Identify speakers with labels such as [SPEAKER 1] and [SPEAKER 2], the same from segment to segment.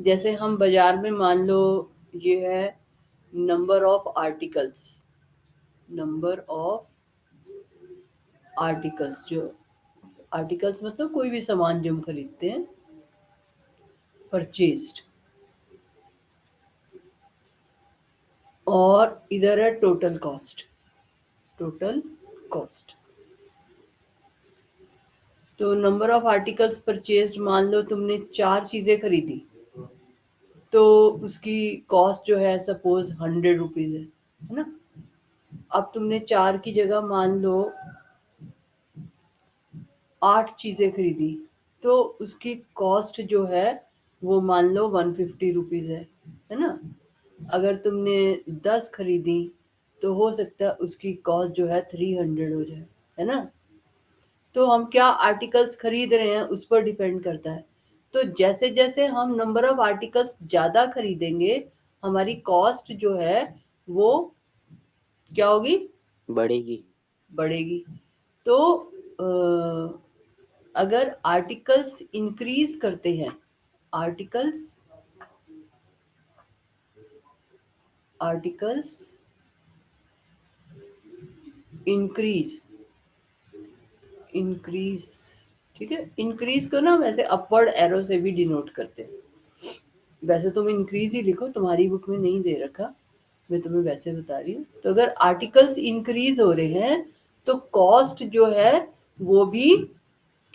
[SPEAKER 1] जैसे हम बाजार में मान लो ये है number of articles, number of articles, जो आर्टिकल्स मतलब कोई भी सामान जो हम खरीदते हैं, परचेज्ड, और इधर है टोटल कॉस्ट, टोटल कॉस्ट। तो नंबर ऑफ आर्टिकल्स परचेज्ड, मान लो तुमने 4 चीजें खरीदी, तो उसकी कॉस्ट जो है सपोज 100 रुपीज है ना। अब तुमने 4 की जगह मान लो 8 चीजें खरीदी, तो उसकी कॉस्ट जो है वो मान लो 150 रुपीज है ना। अगर तुमने 10 खरीदी तो हो सकता है उसकी कॉस्ट जो है 300 हो जाए, है ना। तो हम क्या आर्टिकल्स खरीद रहे हैं उस पर डिपेंड करता है। तो जैसे जैसे हम नंबर ऑफ आर्टिकल्स ज्यादा खरीदेंगे, हमारी कॉस्ट जो है वो क्या होगी,
[SPEAKER 2] बढ़ेगी।
[SPEAKER 1] बढ़ेगी। तो अगर आर्टिकल्स इंक्रीज करते हैं, आर्टिकल्स आर्टिकल्स इंक्रीज, इंक्रीज, ठीक है। इंक्रीज को ना वैसे अपवर्ड एरो से भी डिनोट करते हैं। वैसे तुम इंक्रीज ही लिखो, तुम्हारी बुक में नहीं दे रखा, मैं तुम्हें वैसे बता रही हूँ। तो अगर आर्टिकल्स इंक्रीज हो रहे हैं तो कॉस्ट जो है वो भी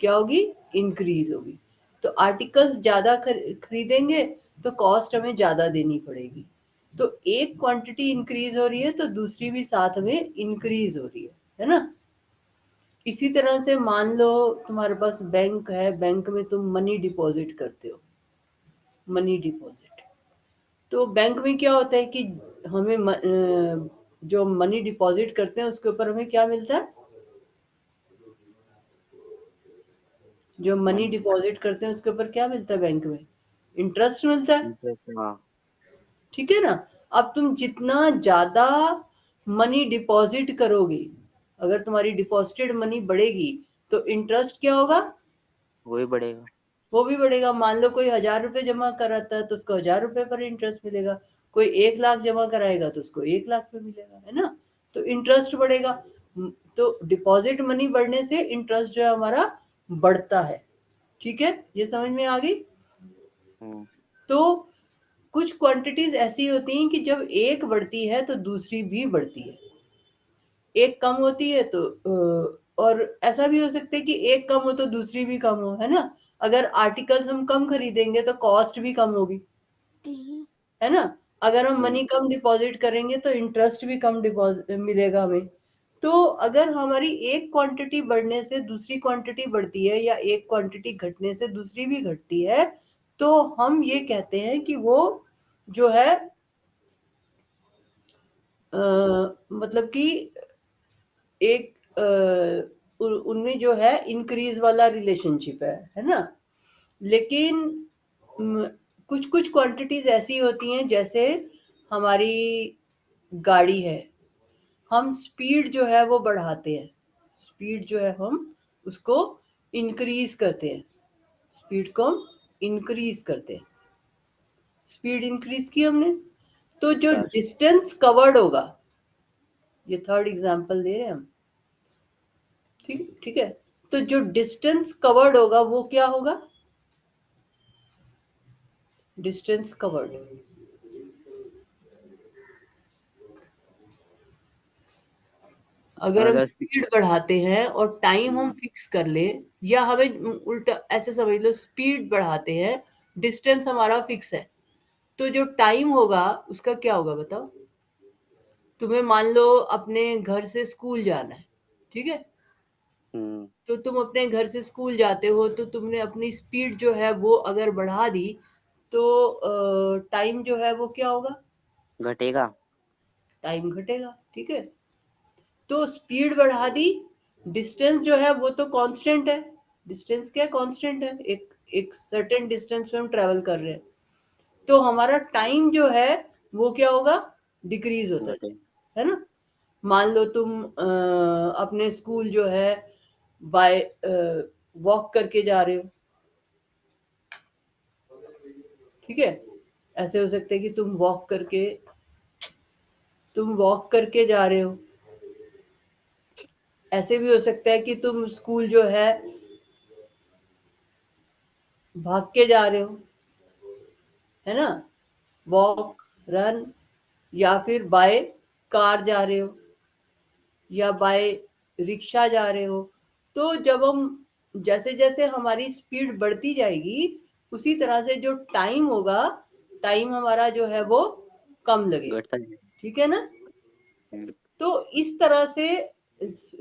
[SPEAKER 1] क्या होगी, इंक्रीज होगी। तो आर्टिकल्स ज्यादा खरीदेंगे तो कॉस्ट हमें ज्यादा देनी पड़ेगी। तो एक क्वांटिटी इंक्रीज हो रही है तो दूसरी भी साथ में इंक्रीज हो रही है ना। इसी तरह से मान लो तुम्हारे पास बैंक है, बैंक में तुम मनी डिपॉजिट करते हो, मनी डिपॉजिट। तो बैंक में क्या होता है कि हमें जो मनी डिपॉजिट करते हैं उसके ऊपर हमें क्या मिलता है, जो मनी
[SPEAKER 2] मनी
[SPEAKER 1] डिपॉजिट करते हैं उसके ऊपर क्या मिलता है बैंक में, इंटरेस्ट मिलता है,
[SPEAKER 2] इंटरेस्ट, हाँ।
[SPEAKER 1] ठीक है ना। अब तुम जितना ज्यादा मनी डिपॉजिट करोगे, अगर तुम्हारी डिपॉजिटेड मनी बढ़ेगी तो इंटरेस्ट क्या होगा,
[SPEAKER 2] वही बढ़ेगा।
[SPEAKER 1] वो भी बढ़ेगा। मान लो कोई 1,000 रुपए जमा कराता है तो उसको 1,000 रुपए पर इंटरेस्ट मिलेगा, कोई 1 लाख जमा कराएगा तो उसको 1 लाख पे मिलेगा, है ना। तो इंटरेस्ट बढ़ेगा। तो डिपॉजिट मनी बढ़ने से इंटरेस्ट जो है हमारा बढ़ता है, ठीक है, ये समझ में आ गई।
[SPEAKER 2] हम्म।
[SPEAKER 1] तो कुछ क्वांटिटीज ऐसी होती हैं कि जब एक बढ़ती है तो दूसरी भी बढ़ती है, एक कम होती है तो और ऐसा भी हो सकता है कि एक कम हो तो दूसरी भी कम हो, है ना। अगर आर्टिकल्स हम कम खरीदेंगे तो कॉस्ट भी कम होगी, है ना। अगर हम मनी
[SPEAKER 2] हम्म।
[SPEAKER 1] कम डिपॉजिट करेंगे तो इंटरेस्ट भी कम डिपॉजिट मिलेगा हमें। तो अगर हमारी एक क्वांटिटी बढ़ने से दूसरी क्वांटिटी बढ़ती है या एक क्वांटिटी घटने से दूसरी भी घटती है, तो हम ये कहते हैं कि वो जो है मतलब कि एक उनमें जो है इंक्रीज वाला रिलेशनशिप है ना। लेकिन कुछ कुछ क्वांटिटीज ऐसी होती हैं, जैसे हमारी गाड़ी है, हम स्पीड जो है वो बढ़ाते हैं, स्पीड जो है हम उसको इंक्रीज करते हैं, स्पीड को हम इंक्रीज करते हैं, स्पीड इंक्रीज की हमने, तो जो
[SPEAKER 2] यस।
[SPEAKER 1] डिस्टेंस कवर्ड होगा, ये थर्ड एग्जांपल दे रहे हैं हम, ठीक ठीक है। तो जो डिस्टेंस कवर्ड होगा वो क्या होगा, डिस्टेंस कवर्ड। अगर हम
[SPEAKER 2] अगर
[SPEAKER 1] स्पीड बढ़ाते हैं और टाइम हम फिक्स कर ले, या हमें उल्टा ऐसे समझ लो, स्पीड बढ़ाते हैं, डिस्टेंस हमारा फिक्स है, तो जो टाइम होगा उसका क्या होगा बताओ। तुम्हें मान लो अपने घर से स्कूल जाना है, ठीक है।
[SPEAKER 2] हम्म,
[SPEAKER 1] तो तुम अपने घर से स्कूल जाते हो तो तुमने अपनी स्पीड जो है वो अगर बढ़ा दी, तो टाइम जो है वो क्या होगा,
[SPEAKER 2] घटेगा।
[SPEAKER 1] टाइम घटेगा, ठीक है। तो स्पीड बढ़ा दी, डिस्टेंस जो है वो तो कांस्टेंट है, डिस्टेंस क्या कांस्टेंट है, एक एक सर्टेन डिस्टेंस पे हम ट्रेवल कर रहे हैं, तो हमारा टाइम जो है वो क्या होगा, डिक्रीज होता
[SPEAKER 2] घटे।
[SPEAKER 1] है ना। मान लो तुम अपने स्कूल जो है बाय वॉक करके जा रहे हो, ठीक है, ऐसे हो सकता है कि तुम वॉक करके जा रहे हो, ऐसे भी हो सकता है कि तुम स्कूल जो है भाग के जा रहे हो, है ना, वॉक, रन, या फिर बाय कार जा रहे हो या बाय रिक्शा जा रहे हो। तो जब हम जैसे जैसे हमारी स्पीड बढ़ती जाएगी उसी तरह से जो टाइम होगा, टाइम हमारा जो है वो कम लगेगा,
[SPEAKER 2] घटता है।
[SPEAKER 1] ठीक है ना।
[SPEAKER 2] हम्म,
[SPEAKER 1] तो इस तरह से,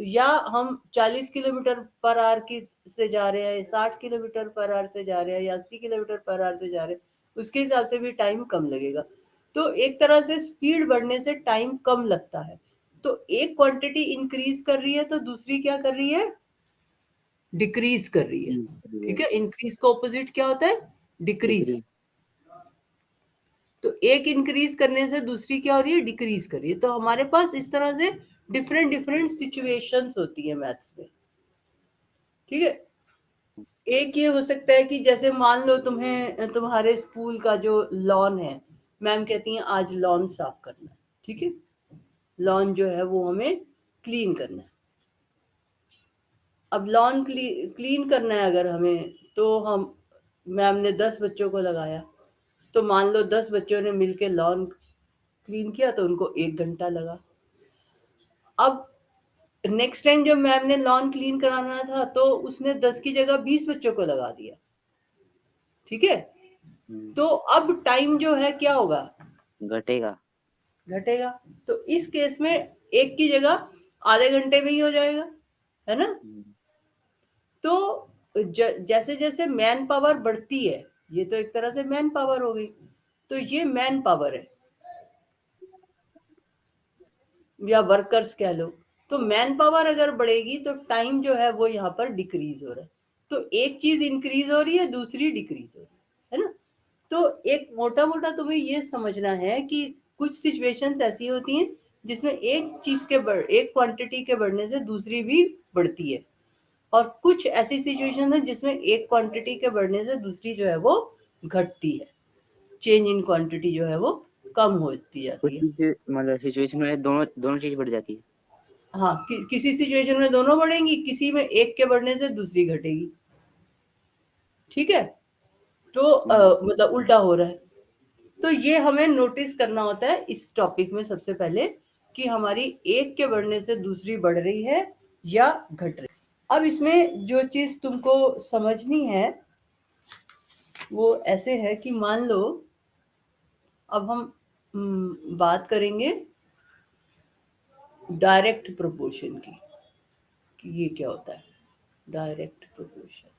[SPEAKER 1] या हम 40 किलोमीटर पर आवर की से जा रहे हैं, 60 किलोमीटर पर आवर से जा रहे हैं या 80 किलोमीटर पर आवर से जा रहे हैं, उसके हिसाब से भी टाइम कम लगेगा। तो एक तरह से स्पीड बढ़ने से टाइम कम लगता है। तो एक क्वांटिटी इंक्रीज कर रही है तो दूसरी क्या कर रही है, डिक्रीज कर रही है। ठीक है, इंक्रीज का ऑपोजिट क्या होता है, डिक्रीज।
[SPEAKER 2] डिग्री।
[SPEAKER 1] तो एक इंक्रीज करने से दूसरी क्या हो रही है, डिक्रीज कर रही है। तो हमारे पास इस तरह से डिफरेंट डिफरेंट सिचुएशंस होती है मैथ्स में। ठीक है, एक ये हो सकता है कि जैसे मान लो तुम्हारे स्कूल का जो लॉन है, मैम कहती हैं आज लॉन साफ करना है। ठीक है, लॉन जो है वो हमें क्लीन करना है। अब लॉन क्लीन करना है अगर हमें, तो हम मैम ने 10 बच्चों को लगाया, तो मान लो 10 बच्चों ने मिलके लॉन क्लीन किया तो उनको 1 घंटा लगा। अब नेक्स्ट टाइम जब मैम ने लॉन क्लीन कराना था तो उसने 10 की जगह 20 बच्चों को लगा दिया। ठीक है, तो अब टाइम जो है क्या होगा,
[SPEAKER 2] घटेगा।
[SPEAKER 1] घटेगा। तो इस केस में एक की जगह आधे घंटे में ही हो जाएगा, है ना। तो जैसे जैसे मैन पावर बढ़ती है, ये तो एक तरह से मैन पावर हो गई, तो ये मैन पावर है या वर्कर्स कह लो। तो मैन पावर अगर बढ़ेगी तो टाइम जो है वो यहाँ पर डिक्रीज हो रहा है। तो एक चीज इंक्रीज हो रही है, दूसरी डिक्रीज हो रही है ना। तो एक मोटा मोटा तुम्हें ये समझना है कि कुछ सिचुएशंस ऐसी होती हैं जिसमें एक क्वांटिटी के बढ़ने से दूसरी भी बढ़ती है, और कुछ ऐसी सिचुएशन है जिसमें एक क्वांटिटी के बढ़ने से दूसरी जो है वो घटती है, चेंज इन क्वांटिटी जो है वो कम होती
[SPEAKER 2] कुछ
[SPEAKER 1] जाती है।
[SPEAKER 2] चीज मतलब सिचुएशन में दोनों दोनों चीज बढ़ जाती है।
[SPEAKER 1] हाँ, किसी सिचुएशन में दोनों बढ़ेंगी, किसी में एक के बढ़ने से दूसरी घटेगी। ठीक है, तो मतलब उल्टा हो रहा है। तो ये हमें नोटिस करना होता है इस टॉपिक में सबसे पहले, कि हमारी एक के बढ़ने से दूसरी बढ़ रही है या घट रही है। अब इसमें जो चीज तुमको समझनी है वो ऐसे है कि मान लो, अब हम बात करेंगे डायरेक्ट प्रोपोर्शन की, कि ये क्या होता है डायरेक्ट प्रोपोर्शन।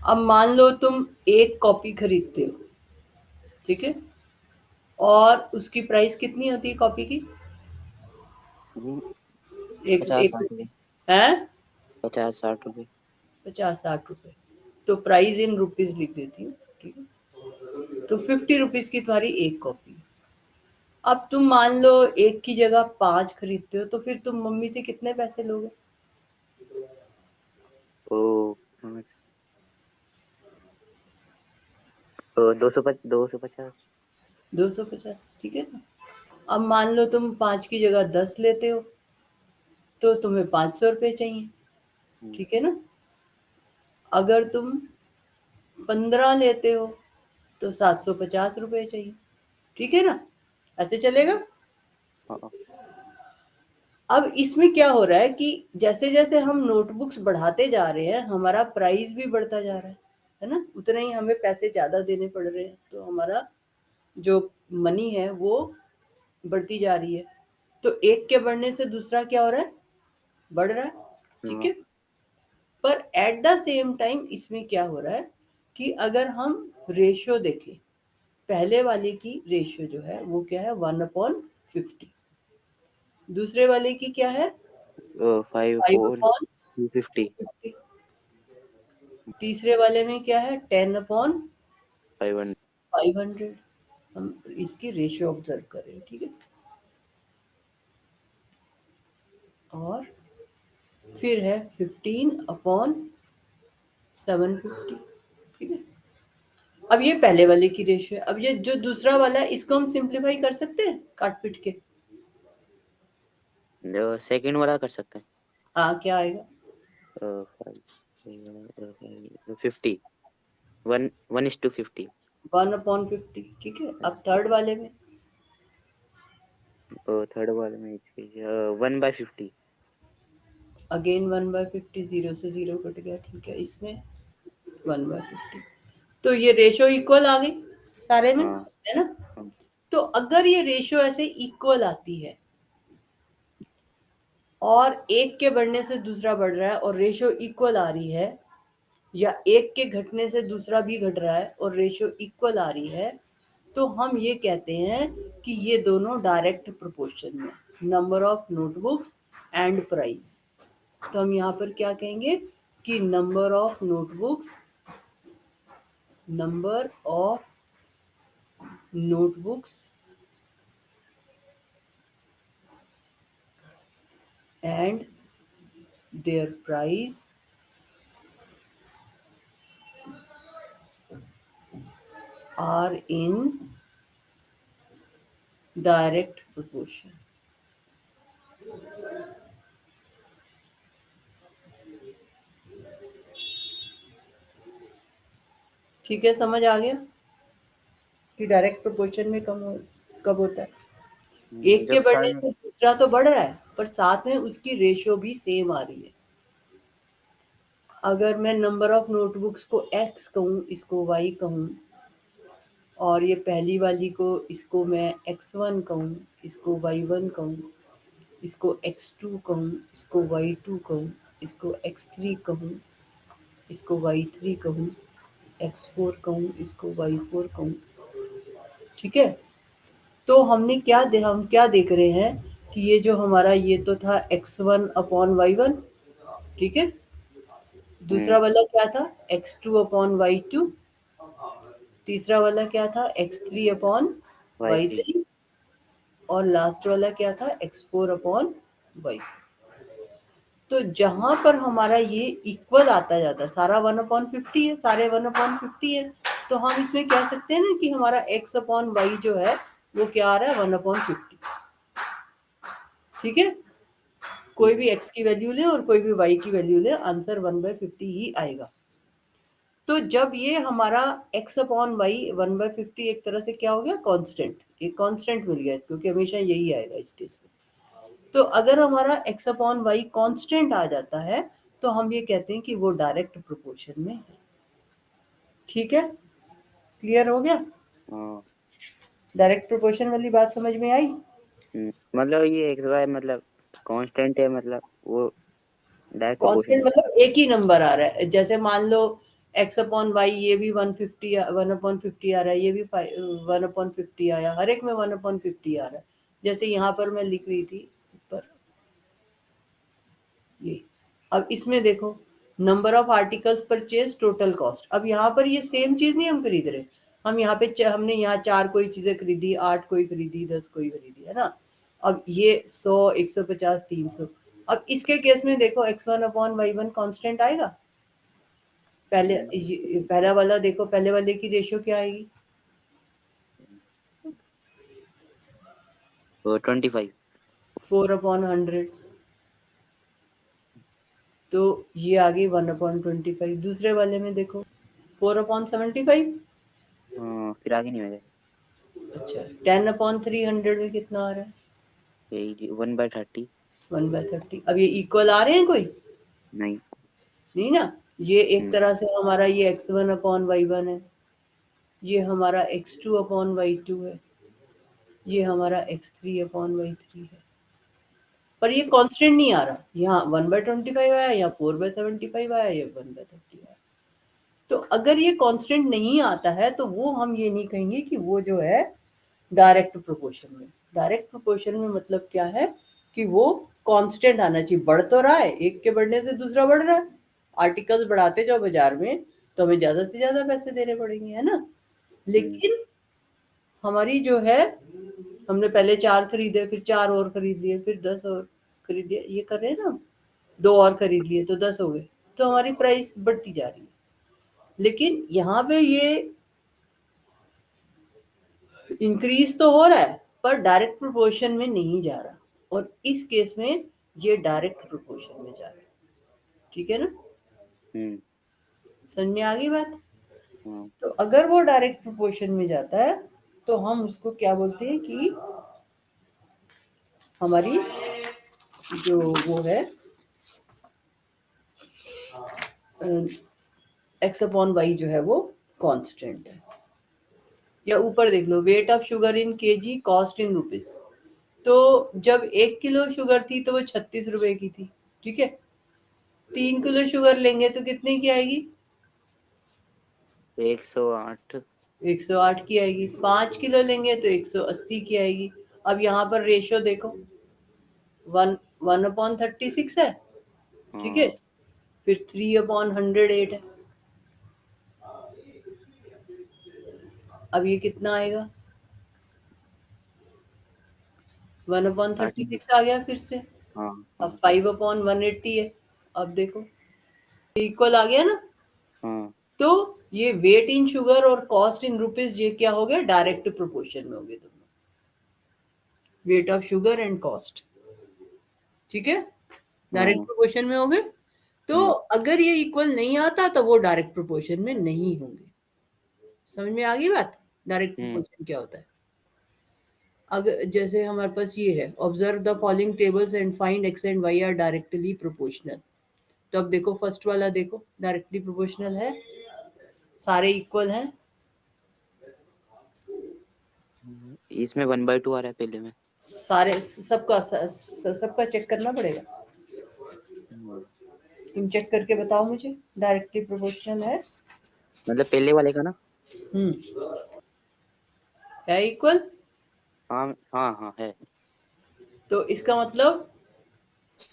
[SPEAKER 1] अब मान लो तुम एक कॉपी खरीदते हो, ठीक है, और उसकी प्राइस कितनी होती है कॉपी की,
[SPEAKER 2] हम्म,
[SPEAKER 1] एक
[SPEAKER 2] 50-60 रुपए।
[SPEAKER 1] कॉपी है
[SPEAKER 2] 50-60 रुपए।
[SPEAKER 1] 50-60 रुपए। तो प्राइस इन रुपीज लिख देती हूँ, ठीक है। तो 50 रुपीज की तुम्हारी एक कॉपी। अब तुम मान लो एक की जगह 5 खरीदते हो, तो फिर तुम मम्मी से कितने पैसे लोगे,
[SPEAKER 2] ओ 250।
[SPEAKER 1] 250, ठीक है ना। अब मान लो तुम 5 की जगह 10 लेते हो, तो तुम्हें 500 रुपये चाहिए, ठीक है ना। अगर तुम 15 लेते हो तो 750 रुपये चाहिए, ठीक है ना। ऐसे चलेगा।
[SPEAKER 2] हाँ।
[SPEAKER 1] अब इसमें क्या हो रहा है कि जैसे जैसे हम नोटबुक्स बढ़ाते जा रहे हैं हमारा प्राइस भी बढ़ता जा रहा है ना, उतना ही हमें पैसे ज्यादा देने पड़ रहे हैं, तो हमारा जो मनी है वो बढ़ती जा रही है। तो एक के बढ़ने से दूसरा क्या हो रहा है, बढ़ रहा है, ठीक
[SPEAKER 2] हाँ,
[SPEAKER 1] है। पर एट द सेम टाइम इसमें क्या हो रहा है कि अगर हम रेशियो देखें, पहले वाले की रेशियो जो है वो क्या है, 1/50। दूसरे वाले की क्या है,
[SPEAKER 2] 5
[SPEAKER 1] फाइव
[SPEAKER 2] 4
[SPEAKER 1] अपॉन
[SPEAKER 2] 250।
[SPEAKER 1] फिफ्टी तीसरे वाले में क्या है, 10/500।
[SPEAKER 2] 500।
[SPEAKER 1] हम इसकी रेशियो ऑब्जर्व करें, ठीक है। और फिर है 15/750। ठीक है। अब ये पहले वाले की रेशियो है। अब ये जो दूसरा वाला है इसको हम सिंप्लीफाई कर सकते हैं काट पीट के।
[SPEAKER 2] जो सेकंड वाला कर सकते हैं।
[SPEAKER 1] हाँ, क्या आएगा?
[SPEAKER 2] 50, 1:50।
[SPEAKER 1] 1/50, ठीक है। अब थर्ड वाले में
[SPEAKER 2] थर्ड वाले में 1/50।
[SPEAKER 1] अगेन 1/50, जीरो से जीरो कट गया, ठीक है। इसमें 1/50। तो ये रेशो इक्वल आ गई सारे में,
[SPEAKER 2] हाँ
[SPEAKER 1] है ना?
[SPEAKER 2] हाँ।
[SPEAKER 1] तो अगर ये रेशो ऐसे इक्वल आती है और एक के बढ़ने से दूसरा बढ़ रहा है और रेशो इक्वल आ रही है, या एक के घटने से दूसरा भी घट रहा है और रेशो इक्वल आ रही है, तो हम ये कहते हैं कि ये दोनों डायरेक्ट प्रोपोर्शन में, number of notebooks and price. तो हम यहाँ पर क्या कहेंगे कि number of notebooks and their price are in direct proportion. ठीक है, समझ आ गया कि डायरेक्ट प्रोपोर्शन में कब होता है? एक के
[SPEAKER 2] जब
[SPEAKER 1] बढ़ने
[SPEAKER 2] सारे।
[SPEAKER 1] से दूसरा तो बढ़ रहा है पर साथ में उसकी रेशियो भी सेम आ रही है। अगर मैं नंबर ऑफ नोटबुक्स को x कहूँ, इसको y कहूँ, और ये पहली वाली को इसको मैं x1 कहूँ, इसको y1 कहूँ, इसको x2 कहूँ, इसको y2 कहूँ, इसको x3 कहूँ, इसको y3 कहूँ, x4 कहूँ, इसको y4 कहूँ, ठीक है। तो हम क्या देख रहे हैं कि ये जो हमारा ये तो था x1/y1, ठीक है। दूसरा वाला क्या था? x2/y2। तीसरा वाला क्या था?
[SPEAKER 2] Y3।
[SPEAKER 1] x3/y3। और लास्ट वाला क्या था? x4/y। तो जहां पर हमारा ये इक्वल आता जाता है, सारा 1/50 है, सारे 1/50 है, तो हम इसमें कह सकते हैं ना कि हमारा x/y जो है वो क्या आ रहा है? 1/50। ठीक है। कोई भी x की वैल्यू ले और कोई भी y की वैल्यू ले, आंसर 1/50 ही आएगा। तो जब ये हमारा x/y 1/50 एक तरह से क्या हो गया? कांस्टेंट। एक कांस्टेंट मिल गया इसको कि हमेशा यही आएगा इस केस में। तो अगर हमारा x/y कांस्टेंट आ जाता है तो हम ये कहते हैं कि वो डायरेक्ट प्रोपोर्शन में है। ठीक है, क्लियर हो गया?
[SPEAKER 2] हाँ।
[SPEAKER 1] डायरेक्ट प्रोपोर्शन वाली बात समझ में आई?
[SPEAKER 2] मतलब ये एक्स मतलब कांस्टेंट है, मतलब वो डायरेक्ट प्रोपोर्शन
[SPEAKER 1] कांस्टेंट
[SPEAKER 2] है।
[SPEAKER 1] मतलब एक ही नंबर आ रहा है। जैसे मान लो x/y ये भी 1/50 आ रहा है, ये भी 1/50 आया, हर एक में 1/50 आ रहा है। जैसे यहाँ पर मैं लिख रही थी ऊपर ये। अब इसमें देखो, number of articles purchase, total cost. अब यहाँ पर ये सेम चीज नहीं हम खरीद रहे। हम यहाँ पे हमने यहाँ 4 कोई चीजें खरीदी, 8 कोई खरीदी, 10 कोई खरीदी, है ना? अब ये 100, 150, 300। अब इसके केस में देखो x1/y1 कांस्टेंट आएगा। पहला वाला देखो, पहले वाले की रेशियो क्या आएगी?
[SPEAKER 2] तो 25।
[SPEAKER 1] 4/100। तो ये आ गई 1/25। दूसरे वाले में देखो 4/75।
[SPEAKER 2] हाँ, फिर आगे नहीं होगा।
[SPEAKER 1] अच्छा, 10/300 में कितना आ रहा है?
[SPEAKER 2] यही 1/30।
[SPEAKER 1] 1/30। अब ये इक्वल आ रहे हैं कोई?
[SPEAKER 2] नहीं।
[SPEAKER 1] नहीं ना। ये एक
[SPEAKER 2] हम्म।
[SPEAKER 1] तरह से हमारा ये x1/y1 है, ये हमारा x2/y2 है, ये हमारा x3/y3 है। पर ये कांस्टेंट नहीं आ रहा। यहाँ 1/25 आया, यहाँ 4/75 आया, ये 1/30 आया। तो अगर ये कांस्टेंट नहीं आता है तो वो हम ये नहीं कहेंगे कि वो जो है डायरेक्ट प्रोपोर्शन में। डायरेक्ट प्रोपोर्शन में मतलब क्या है कि वो कांस्टेंट आना चाहिए। बढ़ तो रहा है, एक के बढ़ने से दूसरा बढ़ रहा है। आर्टिकल्स बढ़ाते जाओ बाजार में तो हमें ज्यादा से ज्यादा पैसे देने पड़ेंगे, है ना?
[SPEAKER 2] हम्म।
[SPEAKER 1] लेकिन हमारी जो है, हमने पहले 4 खरीदे, फिर 4 और खरीद लिए, फिर 10 और खरीद लिए, ये कर रहे हैं ना हम। 2 और खरीद लिए तो 10 हो गए। तो हमारी प्राइस बढ़ती जा रही है। लेकिन यहाँ पे ये इंक्रीज तो हो रहा है पर डायरेक्ट प्रोपोर्शन में नहीं जा रहा, और इस केस में ये डायरेक्ट प्रोपोर्शन में जा रहा है। ठीक है ना, समझ में आ गई बात?
[SPEAKER 2] हाँ।
[SPEAKER 1] तो अगर वो डायरेक्ट प्रोपोर्शन में जाता है तो हम उसको क्या बोलते हैं कि हमारी जो वो है एक्स अपॉन वाई जो है वो कांस्टेंट है। या ऊपर देख लो, weight of sugar in kg, cost in rupees. तो जब 1 किलो शुगर थी तो वो 36 रुपए की थी। ठीक है, 3 किलो शुगर लेंगे तो कितने की आएगी?
[SPEAKER 2] 108।
[SPEAKER 1] 108 की आएगी। 5 किलो लेंगे तो 180 की आएगी। अब यहाँ पर रेशियो देखो, 1/36 है। ठीक है,
[SPEAKER 2] हाँ।
[SPEAKER 1] फिर 3/108 है। अब ये कितना आएगा? 1/36 आ गया फिर से।
[SPEAKER 2] हाँ।
[SPEAKER 1] अब
[SPEAKER 2] हाँ।
[SPEAKER 1] 5/180 है। अब देखो इक्वल आ गया ना।
[SPEAKER 2] हाँ।
[SPEAKER 1] तो ये वेट इन शुगर और कॉस्ट इन रुपीज ये क्या हो गया? डायरेक्ट प्रोपोर्शन में हो गए दोनों, wait of sugar and cost. ठीक है, डायरेक्ट
[SPEAKER 2] हाँ।
[SPEAKER 1] प्रोपोर्शन में हो गए। तो अगर ये इक्वल नहीं आता तो वो डायरेक्ट प्रोपोर्शन में नहीं होंगे। समझ में आ गई बात? डायरेक्ट प्रोपोर्शन क्या होता है? अगर जैसे हमारे पास ये है, observe the following tables and find x and y are directly proportional. तो अब देखो फर्स्ट वाला देखो, डायरेक्टली प्रोपोर्शनल है, सारे इक्वल हैं।
[SPEAKER 2] इसमें 1/2 आ रहा है पहले में।
[SPEAKER 1] सारे सबका चेक करना पड़ेगा। तुम चेक करके बताओ मुझे, डायरेक्टली प्रोपोर्शनल है?
[SPEAKER 2] मतलब पहले वाले का ना।
[SPEAKER 1] है इक्वल।
[SPEAKER 2] हाँ हाँ हाँ है।
[SPEAKER 1] तो इसका मतलब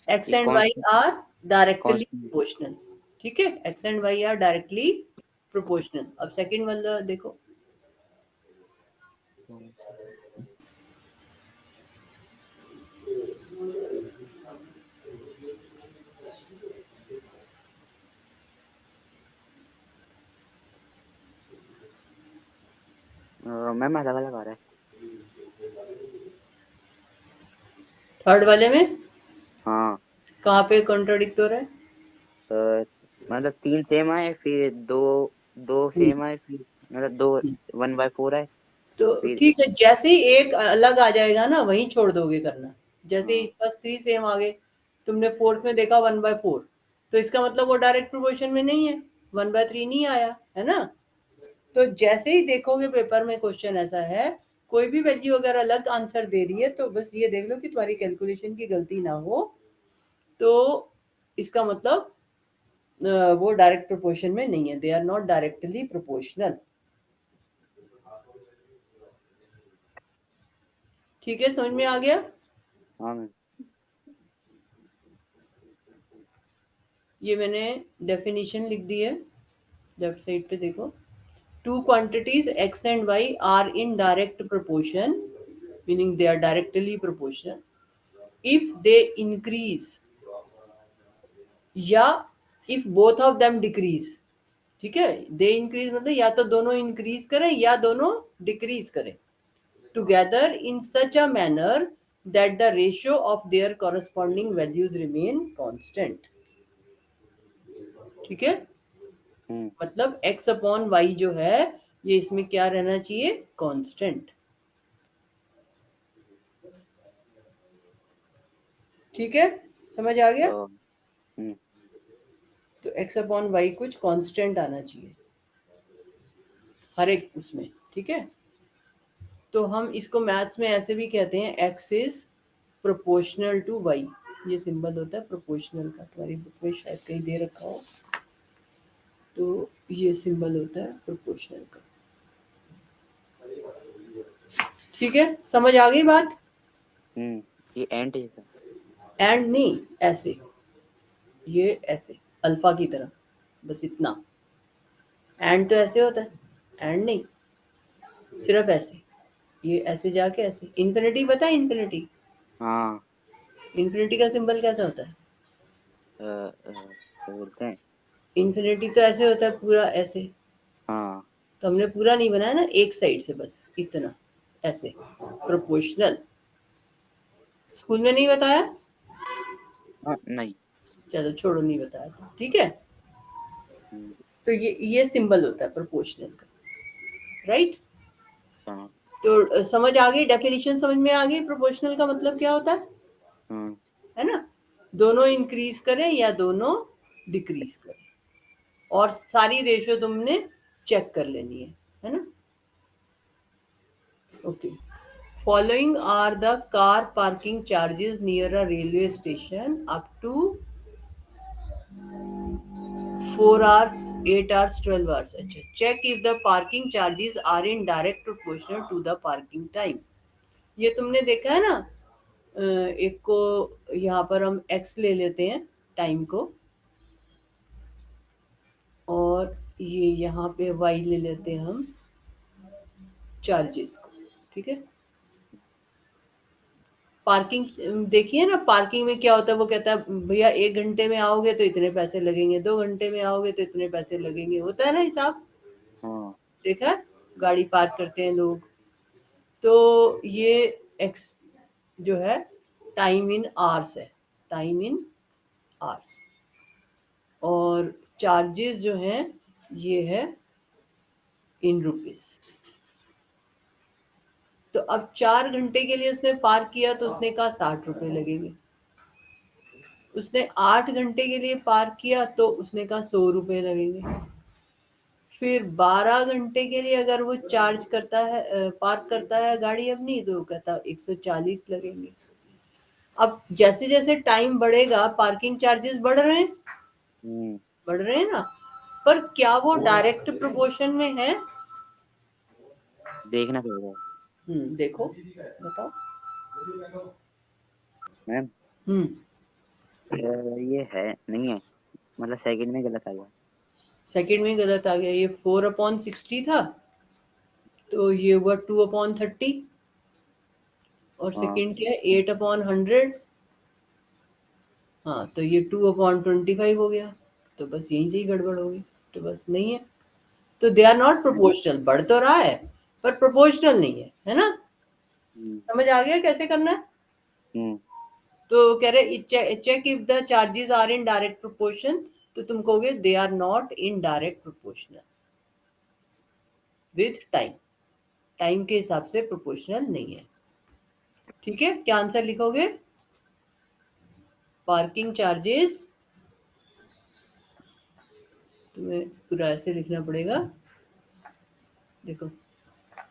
[SPEAKER 1] एक्स
[SPEAKER 2] ये
[SPEAKER 1] and y
[SPEAKER 2] constant.
[SPEAKER 1] Are directly
[SPEAKER 2] constant.
[SPEAKER 1] Proportional. ठीक है, x and y are directly proportional. अब सेकंड वाला देखो,
[SPEAKER 2] मैम अलग अलग आ रहा है।
[SPEAKER 1] थर्ड वाले में
[SPEAKER 2] हाँ।
[SPEAKER 1] कहाँ पे कॉन्ट्राडिक्ट हो रहा है?
[SPEAKER 2] अ, मतलब 3 सेम आए, फिर दो दो
[SPEAKER 1] हम्म,
[SPEAKER 2] सेम आए, फिर मतलब दो 1/4 आए,
[SPEAKER 1] तो
[SPEAKER 2] फिर
[SPEAKER 1] ठीक है, जैसे ही एक अलग आ जाएगा ना वहीं छोड़ दोगे करना। जैसे ही
[SPEAKER 2] हाँ।
[SPEAKER 1] फर्स्ट 3 सेम आ गए, तुमने फोर्थ में देखा 1/4, तो इसका मतलब वो डायरेक्ट प्रोपोर्शन में नहीं है, 1/3 नहीं आया है ना। तो जैसे ही देखोगे पेपर में क्वेश्चन ऐसा है, कोई भी वैल्यू अगर अलग आंसर दे रही है तो बस ये देख लो कि तुम्हारी कैलकुलेशन की गलती ना हो। तो इसका मतलब वो डायरेक्ट प्रोपोर्शन में नहीं है, they are not directly proportional. ठीक है, समझ में आ गया?
[SPEAKER 2] हाँ मैम।
[SPEAKER 1] ये मैंने डेफिनेशन लिख दी है, लेफ्ट साइड पे देखो। Two quantities x and y are in direct proportion, meaning they are directly proportional if they increase या if both of them decrease। ठीक है, दे इंक्रीज मतलब या तो दोनों इंक्रीज करें या दोनों डिक्रीज करें together in such a manner that the ratio of their corresponding values remain constant. ठीक है,
[SPEAKER 2] हम्म।
[SPEAKER 1] मतलब x अपॉन वाई जो है ये इसमें क्या रहना चाहिए? कांस्टेंट। ठीक है, समझ आ गया?
[SPEAKER 2] तो
[SPEAKER 1] तो x अपॉन वाई कुछ कांस्टेंट आना चाहिए हर एक उसमें। ठीक है, तो हम इसको मैथ्स में ऐसे भी कहते हैं, x is proportional to y. ये सिंबल होता है प्रोपोर्शनल का, तुम्हारी बुक में शायद कहीं दे रखा हो। तो ये सिंबल होता है प्रोपोर्शनल का। ठीक है, समझ आ गई बात?
[SPEAKER 2] ये एंड जैसा।
[SPEAKER 1] एंड नहीं, ऐसे, ये ऐसे अल्फा की तरह, बस इतना। एंड तो ऐसे होता है, एंड नहीं, सिर्फ ऐसे। ये ऐसे जाके ऐसे, इन्फिनिटी पता है? इन्फिनिटी,
[SPEAKER 2] हाँ।
[SPEAKER 1] इन्फिनिटी का सिंबल कैसा होता है?
[SPEAKER 2] क्या बोलते हैं?
[SPEAKER 1] इन्फिनिटी तो ऐसे होता है पूरा ऐसे,
[SPEAKER 2] हाँ
[SPEAKER 1] तो हमने पूरा नहीं बनाया ना, एक साइड से बस इतना ऐसे प्रोपोर्शनल। स्कूल में नहीं बताया?
[SPEAKER 2] हाँ नहीं।
[SPEAKER 1] चलो छोड़ो, नहीं बताया था, ठीक है।
[SPEAKER 2] हम्म,
[SPEAKER 1] तो ये सिंबल होता है प्रोपोर्शनल का, राइट।
[SPEAKER 2] हाँ
[SPEAKER 1] तो समझ आ गई, डेफिनेशन समझ में आ गई प्रोपोर्शनल का मतलब क्या होता
[SPEAKER 2] हाँ
[SPEAKER 1] है ना। दोनों इंक्रीज करें या दोनों डिक्रीज करें, और सारी रेशियो तुमने चेक कर लेनी है ना। Okay, following are the car parking charges near a railway station up to 4 hours, 8 hours, 12 hours। अच्छा, check if the parking charges are in direct proportional to the parking time. ये तुमने देखा है ना। एक को यहाँ पर हम x ले लेते हैं, टाइम को, और ये यहाँ पे y ले लेते हैं हम, चार्जेस को, ठीक है। पार्किंग देखिए ना, पार्किंग में क्या होता है, वो कहता है भैया 1 घंटे में आओगे तो इतने पैसे लगेंगे, 2 घंटे में आओगे तो इतने पैसे लगेंगे, होता है ना हिसाब।
[SPEAKER 2] हाँ।
[SPEAKER 1] देखा है? गाड़ी पार्क करते हैं लोग। तो ये एक्स जो है टाइम इन आवर्स है, टाइम इन आवर्स। और चार्जेस जो हैं ये है इन रुपीस। तो अब 4 घंटे के लिए उसने पार्क किया तो उसने कहा 60 रुपए लगेंगे। उसने 8 घंटे के लिए पार्क किया तो उसने कहा 100 रुपए लगेंगे। फिर 12 घंटे के लिए अगर वो चार्ज करता है, पार्क करता है गाड़ी अपनी, तो वो कहता 140 लगेंगे। अब जैसे जैसे टाइम बढ़ेगा पार्किंग चार्जेस बढ़ रहे हैं,
[SPEAKER 2] हम्म,
[SPEAKER 1] बढ़ रहे हैं ना। पर क्या वो डायरेक्ट प्रोपोर्शन में है?
[SPEAKER 2] देखना पड़ेगा।
[SPEAKER 1] देखो, बताओ।
[SPEAKER 2] मैम
[SPEAKER 1] हम्म
[SPEAKER 2] ये है नहीं है, मतलब सेकंड में गलत आ गया।
[SPEAKER 1] सेकंड में गलत आ गया, ये 4/60 था, तो ये हुआ 2/30। और
[SPEAKER 2] हाँ
[SPEAKER 1] सेकंड क्या है, 8/100। हाँ, तो ये 2/25 हो गया। तो बस यहीं से ही गड़बड़ होगी, तो बस नहीं है। तो दे आर नॉट प्रोपोर्शनल, बढ़ तो रहा है पर प्रोपोर्शनल नहीं है ना।
[SPEAKER 2] हम्म,
[SPEAKER 1] समझ आ गया कैसे करना है?
[SPEAKER 2] हम्म,
[SPEAKER 1] तो कह रहे check if the charges are in direct proportion, तो तुम कहोगे they are not in direct proportional with time, time के हिसाब से प्रोपोर्शनल नहीं है। ठीक है, क्या आंसर लिखोगे? पार्किंग चार्जेस, तुम्हें पूरा ऐसे लिखना पड़ेगा। देखो,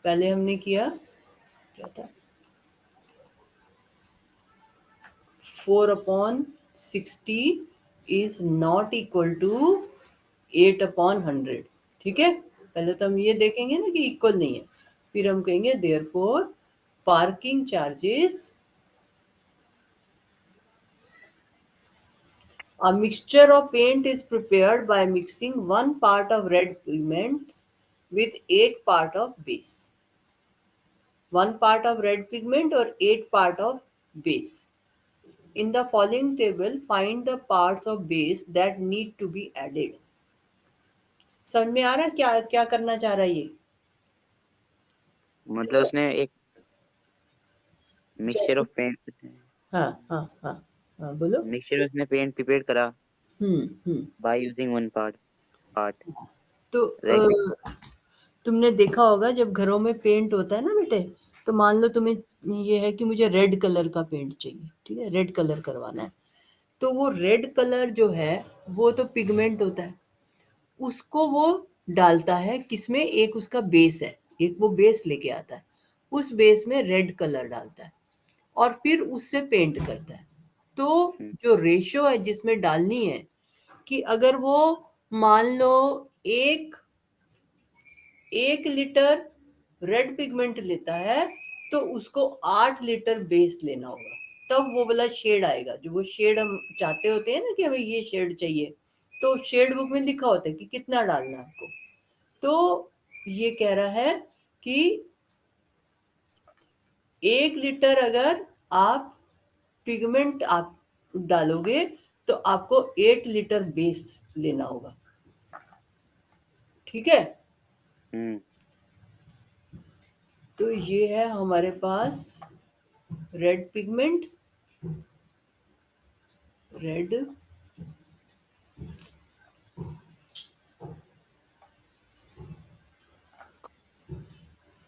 [SPEAKER 1] पहले हमने किया क्या था, 4/60 इज नॉट इक्वल टू 8/100। ठीक है, पहले तो हम ये देखेंगे ना कि इक्वल नहीं है, फिर हम कहेंगे therefore parking charges, a mixture of paint is prepared by mixing 1 part of red pigments with 8 part of base, 1 part of red pigment or 8 part of base। In the following table, find the parts of base that need to be added। समझ में आ रहा है क्या क्या करना चाह रहा है ये?
[SPEAKER 2] मतलब उसने एक मिक्सचर
[SPEAKER 1] जैसे,
[SPEAKER 2] ऑफ पेंट,
[SPEAKER 1] हाँ हाँ हाँ हाँ, बोलो।
[SPEAKER 2] मिक्सचर उसने पेंट प्रिपेयर करा
[SPEAKER 1] हम्म।
[SPEAKER 2] By using one part part
[SPEAKER 1] to
[SPEAKER 2] red.
[SPEAKER 1] तुमने देखा होगा जब घरों में पेंट होता है ना बेटे, तो मान लो तुम्हें ये है कि मुझे रेड कलर का पेंट चाहिए, ठीक है, रेड कलर करवाना है। तो वो रेड कलर जो है वो तो पिगमेंट होता है, उसको वो डालता है किसमें, एक उसका बेस है, एक वो बेस लेके आता है, उस बेस में रेड कलर डालता है और फिर उससे पेंट करता है। तो जो रेशियो है जिसमें डालनी है, कि अगर वो मान लो एक 1 लीटर रेड पिगमेंट लेता है, तो उसको 8 लीटर बेस लेना होगा, तब वो वाला शेड आएगा, जो वो शेड हम चाहते होते हैं ना कि हमें ये शेड चाहिए। तो शेड बुक में लिखा होता है कि कितना डालना है आपको। तो ये कह रहा है कि 1 लीटर अगर आप पिगमेंट आप डालोगे, तो आपको 8 लीटर बेस लेना होगा। ठीक है।
[SPEAKER 2] हम्म।
[SPEAKER 1] तो ये है हमारे पास red pigment, red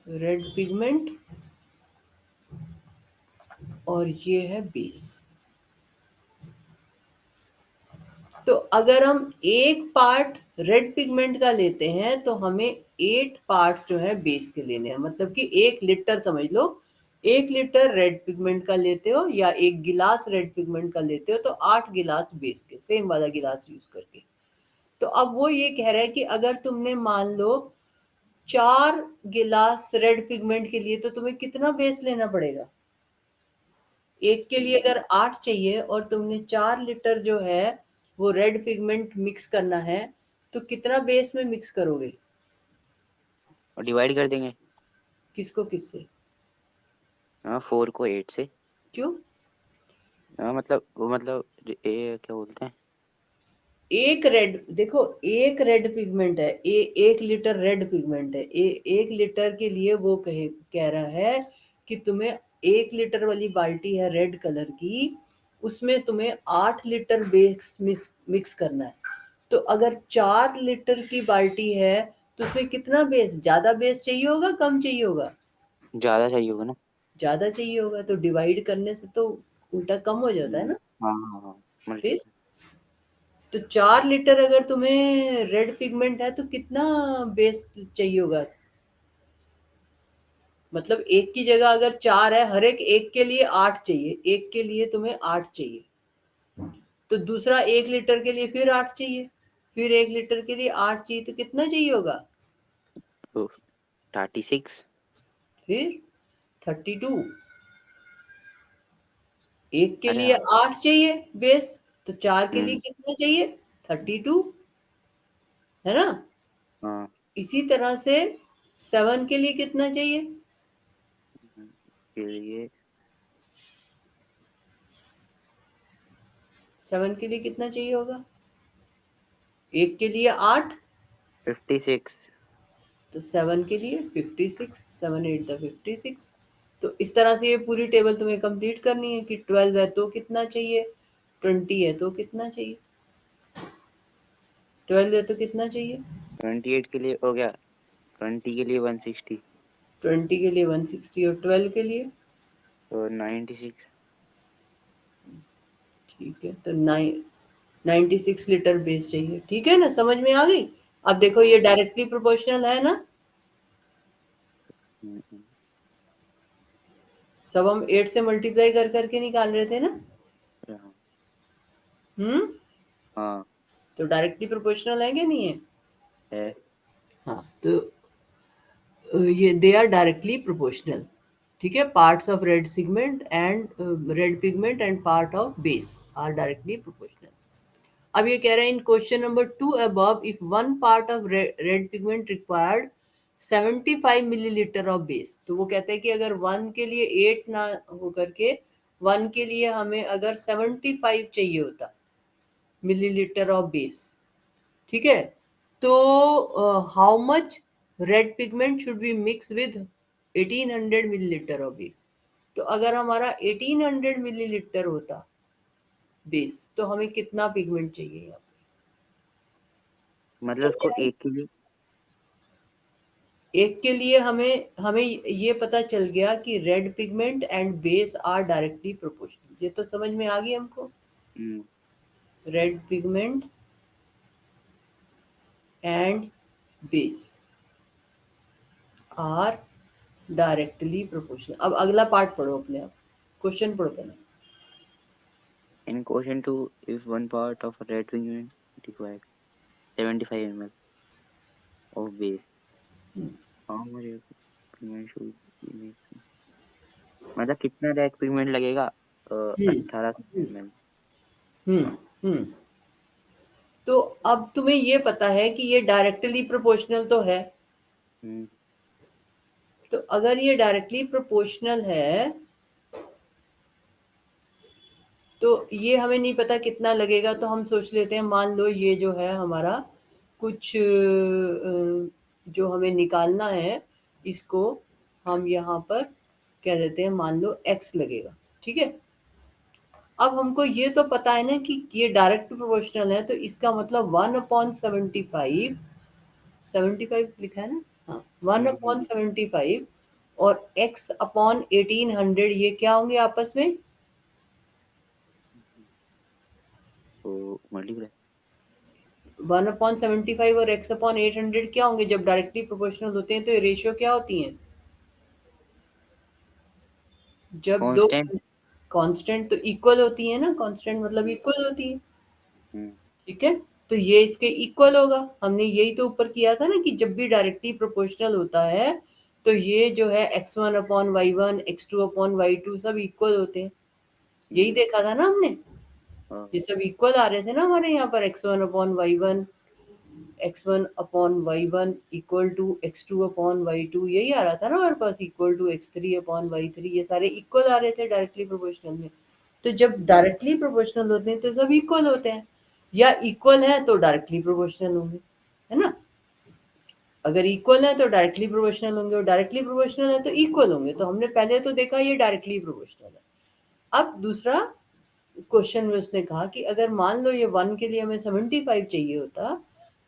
[SPEAKER 1] red pigment और ये है बेस। तो अगर हम एक पार्ट रेड पिगमेंट का लेते हैं तो हमें 8 पार्ट जो है बेस के लेने हैं, मतलब कि 1 लीटर समझ लो, 1 लीटर रेड पिगमेंट का लेते हो या 1 गिलास रेड पिगमेंट का लेते हो तो 8 गिलास बेस के, सेम वाला गिलास यूज करके। तो अब वो ये कह रहा है कि अगर तुमने मान लो 4 गिलास रेड पिगमेंट के लिए तो तुम्हें कितना बेस लेना पड़ेगा। एक के लिए अगर 8 चाहिए और तुमने 4 लीटर जो है वो रेड पिगमेंट मिक्स करना है तो कितना बेस में मिक्स करोगे।
[SPEAKER 2] और डिवाइड कर देंगे।
[SPEAKER 1] किसको किससे।
[SPEAKER 2] हाँ, 4 को 8 से।
[SPEAKER 1] क्यों।
[SPEAKER 2] हाँ मतलब वो मतलब ये क्या बोलते हैं।
[SPEAKER 1] एक रेड देखो, एक रेड पिगमेंट है, 1 लीटर रेड पिगमेंट है, 1 लीटर के लिए वो कह रहा है कि तुम्हें 1 लीटर वाली बाल्टी है रेड कलर की, उसमें तुम्हें 8 लीटर बेस मिक्स करना है। तो अगर 4 लीटर की बाल्टी है तो उसमें कितना बेस, ज्यादा बेस चाहिए होगा कम चाहिए होगा।
[SPEAKER 2] ज्यादा चाहिए होगा ना।
[SPEAKER 1] ज्यादा चाहिए होगा, तो डिवाइड करने से तो उल्टा कम हो जाता है ना।
[SPEAKER 2] हाँ हाँ हाँ,
[SPEAKER 1] फिर
[SPEAKER 2] मल्टीप्लाई।
[SPEAKER 1] तो 4 लीटर अगर तुम्हें रेड पिगमेंट है तो कितना बेस चाहिए होगा। मतलब एक की जगह अगर 4 है, हर एक के लिए 8 चाहिए, एक के लिए तुम्हें 8 चाहिए, तो दूसरा 1 लीटर के लिए फिर 8 चाहिए, फिर 1 लीटर के लिए 8 चाहिए, तो कितना चाहिए होगा।
[SPEAKER 2] तो 36।
[SPEAKER 1] फिर 32। एक के
[SPEAKER 2] अरे
[SPEAKER 1] लिए
[SPEAKER 2] हाँ।
[SPEAKER 1] 8 चाहिए बेस, तो 4 के लिए
[SPEAKER 2] हम्म।
[SPEAKER 1] कितना चाहिए, 32, है ना।
[SPEAKER 2] हाँ।
[SPEAKER 1] इसी तरह से 7 के लिए कितना चाहिए।
[SPEAKER 2] के लिए
[SPEAKER 1] 7 के लिए कितना चाहिए होगा, एक के लिए 8,
[SPEAKER 2] 56।
[SPEAKER 1] तो 7 के लिए 56, 7 8 द 56। तो इस तरह से ये पूरी टेबल तुम्हें कंप्लीट करनी है कि 12 है तो कितना चाहिए, 20 है तो कितना चाहिए, 12 है तो कितना चाहिए,
[SPEAKER 2] 28 के लिए हो गया। 20 के लिए 160।
[SPEAKER 1] 20 के लिए 160 और 12 के लिए।
[SPEAKER 2] और 96।
[SPEAKER 1] ठीक है, तो 96 लीटर बेस चाहिए, ठीक है ना, समझ में आ गई। अब देखो ये डायरेक्टली प्रोपोर्शनल है ना,
[SPEAKER 2] हम्म।
[SPEAKER 1] सब हम 8 से मल्टीप्लाई कर करके निकाल रहे थे ना।
[SPEAKER 2] अरे हाँ।
[SPEAKER 1] हम्म।
[SPEAKER 2] हाँ
[SPEAKER 1] तो डायरेक्टली प्रोपोर्शनल है कि नहीं है।
[SPEAKER 2] है।
[SPEAKER 1] हाँ तो ये दे आर डायरेक्टली प्रोपोर्शनल। ठीक है, parts of red segment and red pigment and part of base are directly proportional. अब ये कह रहे हैं in question number 2 above if one part of red pigment required 75 millilitre of base, तो वो कहते हैं कि अगर 1 के लिए 8 ना हो करके 1 के लिए हमें अगर 75 चाहिए होता मिलीलीटर ऑफ बेस, ठीक है, तो how much red pigment should be mix with 1800 millilitre of base. तो अगर हमारा 1800 मिलीलीटर होता बेस तो हमें कितना पिगमेंट चाहिए यहाँ पे।
[SPEAKER 2] मतलब
[SPEAKER 1] समझ
[SPEAKER 2] उसको
[SPEAKER 1] आई?
[SPEAKER 2] एक के लिए।
[SPEAKER 1] एक के लिए हमें हमें ये पता चल गया कि red pigment and base are directly proportional, ये तो समझ में आ गई हमको।
[SPEAKER 2] हम्म।
[SPEAKER 1] Red pigment and base are directly proportional. अब अगला पार्ट पढ़ो अपने आप, क्वेश्चन पढ़ो पहले।
[SPEAKER 2] In question 2, if one part of a red pigment required 75 ml of base, how much red pigment should be mixed? मतलब कितना रेड पिगमेंट लगेगा।
[SPEAKER 1] हम्म
[SPEAKER 2] 1800 ml।
[SPEAKER 1] हम्म हम्म। तो अब तुम्हें ये पता है कि ये डायरेक्टली प्रोपोर्शनल तो है,
[SPEAKER 2] हम्म।
[SPEAKER 1] तो अगर ये डायरेक्टली प्रोपोर्शनल है तो ये हमें नहीं पता कितना लगेगा, तो हम सोच लेते हैं मान लो ये जो है हमारा कुछ जो हमें निकालना है, इसको हम यहाँ पर कह देते हैं, मान लो x लगेगा, ठीक है। अब हमको ये तो पता है ना कि ये डायरेक्ट प्रोपोर्शनल है, तो इसका मतलब 1/75, 75 लिखा है ना, हाँ, 1/75 और x/1800 ये क्या होंगे आपस में?
[SPEAKER 2] तो मल्टीप्लाई
[SPEAKER 1] 1/75 और x/800 क्या होंगे? जब डायरेक्टली प्रोपोर्शनल होते हैं तो ये रेशियो क्या होती हैं? जब दो
[SPEAKER 2] कांस्टेंट।
[SPEAKER 1] कांस्टेंट तो इक्वल होती है ना, कांस्टेंट मतलब इक्वल होती है,
[SPEAKER 2] हम्म
[SPEAKER 1] ठीक है। तो ये इसके इक्वल होगा, हमने यही तो ऊपर किया था ना कि जब भी डायरेक्टली प्रोपोर्शनल होता है तो ये जो है x1/y1 x2/y2 सब इक्वल होते हैं, यही
[SPEAKER 2] हम्म,
[SPEAKER 1] देखा था ना हमने।
[SPEAKER 2] हाँ,
[SPEAKER 1] ये सब इक्वल आ रहे थे ना हमारे यहाँ पर, x1/y1 x1/y1 equal to x2/y2, यही आ रहा था ना हमारे पास, इक्वल टू x3/y3, ये सारे इक्वल आ रहे थे डायरेक्टली प्रोपोर्शनल में। तो जब डायरेक्टली प्रोपोर्शनल होते हैं तो सब इक्वल होते हैं, या इक्वल है तो डायरेक्टली प्रोपोर्शनल होंगे, है ना। अगर इक्वल है तो डायरेक्टली प्रोपोर्शनल होंगे, और डायरेक्टली प्रोपोर्शनल है तो इक्वल होंगे। तो हमने पहले तो देखा ये डायरेक्टली प्रोपोर्शनल है। अब दूसरा क्वेश्चन में उसने कहा कि अगर मान लो ये 1 के लिए हमें 75 चाहिए होता,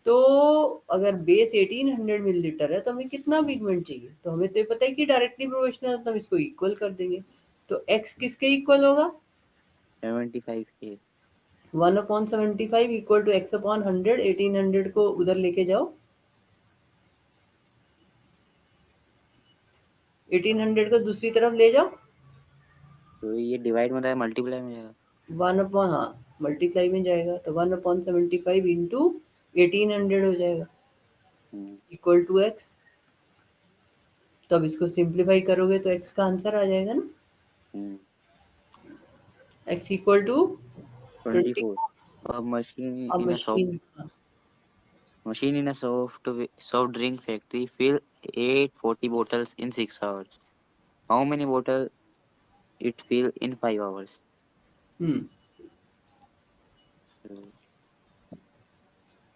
[SPEAKER 1] तो अगर बेस 1800 मिलीलीटर है तो हमें कितना पिगमेंट चाहिए? तो हमें तो ये पता है कि डायरेक्टली प्रोपोर्शनल है, तो हम इसको इक्वल कर देंगे। तो x किसके इक्वल होगा?
[SPEAKER 2] 75 के
[SPEAKER 1] 1/75 इक्वल टू x/100, 1800 को उधर लेके जाओ, 1800 को दूसरी तरफ ले जाओ,
[SPEAKER 2] तो ये डिवाइड में था मल्टीप्लाई में जाएगा।
[SPEAKER 1] 1/, हाँ मल्टीप्लाई में जाएगा, तो 1/75 इंटू 1800 हो जाएगा,
[SPEAKER 2] हम्म
[SPEAKER 1] इक्वल टू एक्स। तो अब इसको सिंप्लीफाई करोगे तो x का आंसर आ जाएगा ना,
[SPEAKER 2] hmm
[SPEAKER 1] x equal to 20।
[SPEAKER 2] 24। A machine
[SPEAKER 1] अब
[SPEAKER 2] in a soft
[SPEAKER 1] machine,
[SPEAKER 2] machine in a soft drink factory fill 840 bottles in 6 hours. How many bottles it fill in 5 hours?
[SPEAKER 1] हम्म,
[SPEAKER 2] तो,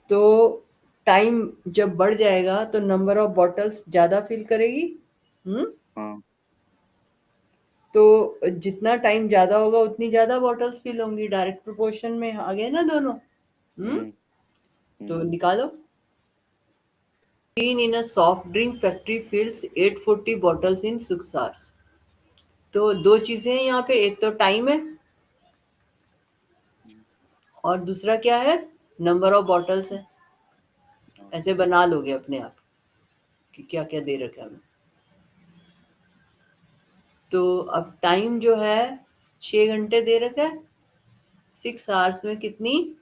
[SPEAKER 1] तो टाइम जब बढ़ जाएगा तो नंबर ऑफ बॉटल्स ज्यादा fill करेगी। हम्म,
[SPEAKER 2] हाँ।
[SPEAKER 1] तो जितना टाइम ज्यादा होगा उतनी ज्यादा बॉटल्स फिल होंगी, डायरेक्ट प्रोपोर्शन में आ गए ना दोनों। हम्म,
[SPEAKER 2] हम्म
[SPEAKER 1] तो
[SPEAKER 2] हम्म
[SPEAKER 1] निकालो। Machine in a soft drink factory fills 840 bottles in 6 hours। तो दो चीजें हैं यहाँ पे, एक तो टाइम है
[SPEAKER 2] हम्म,
[SPEAKER 1] और दूसरा क्या है? नंबर ऑफ बॉटल्स है।
[SPEAKER 2] हाँ,
[SPEAKER 1] ऐसे बना लोगे अपने आप कि क्या क्या दे रखा है हमें। तो अब टाइम जो है 6 घंटे दे रखा है, 6 आवर्स में कितनी?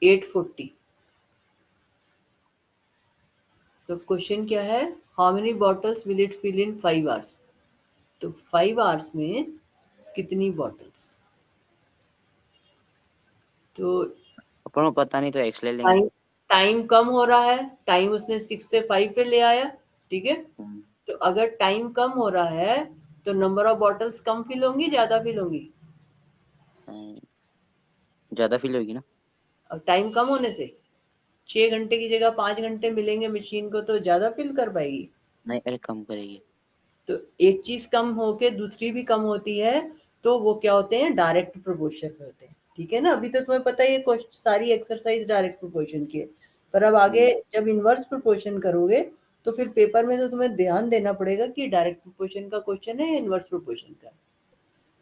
[SPEAKER 1] 840। तो क्वेश्चन क्या है? How many bottles will it fill in 5 hours? तो 5 आवर्स में कितनी बॉटल्स? तो
[SPEAKER 2] अपन को पता नहीं तो एक्स ले लेंगे।
[SPEAKER 1] टाइम टाइम कम हो रहा है, टाइम उसने 6 से 5 पे ले आया, ठीक है।
[SPEAKER 2] हम्म,
[SPEAKER 1] तो अगर टाइम कम हो रहा है तो नंबर ऑफ बॉटल्स कम फिल होंगी, ज्यादा फिल होंगी?
[SPEAKER 2] हाँ, ज्यादा फिल होगी ना।
[SPEAKER 1] और टाइम कम होने से 6 घंटे की जगह 5 घंटे मिलेंगे मशीन को, तो ज्यादा फिल कर पाएगी।
[SPEAKER 2] नहीं, अरे कम करेगी।
[SPEAKER 1] तो एक चीज कम होके दूसरी भी कम होती है, तो वो क्या होते हैं? डायरेक्ट प्रोपोर्शन में होते हैं, ठीक है ना। अभी तो तुम्हें पता है ये सारी एक्सरसाइज डायरेक्ट प्रोपोर्शन की है, पर अब आगे
[SPEAKER 2] हम्म
[SPEAKER 1] जब इनवर्स प्रोपोर्शन करोगे तो फिर पेपर में तो तुम्हें ध्यान देना पड़ेगा कि डायरेक्ट प्रोपोर्शन का क्वेश्चन है या इनवर्स प्रोपोर्शन का।